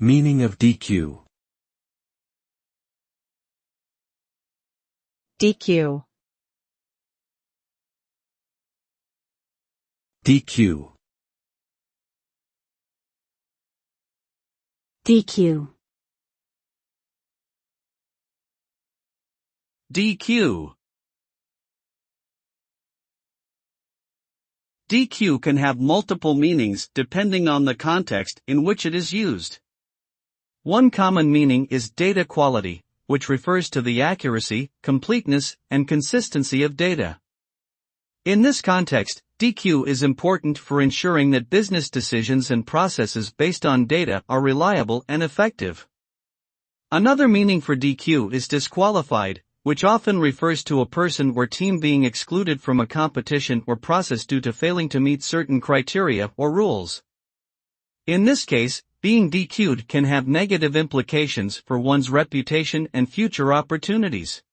Meaning of DQ. DQ. DQ. DQ. DQ. DQ can have multiple meanings depending on the context in which it is used. One common meaning is data quality, which refers to the accuracy, completeness, and consistency of data. In this context, DQ is important for ensuring that business decisions and processes based on data are reliable and effective. Another meaning for DQ is disqualified, which often refers to a person or team being excluded from a competition or process due to failing to meet certain criteria or rules. In this case, being DQ'd can have negative implications for one's reputation and future opportunities.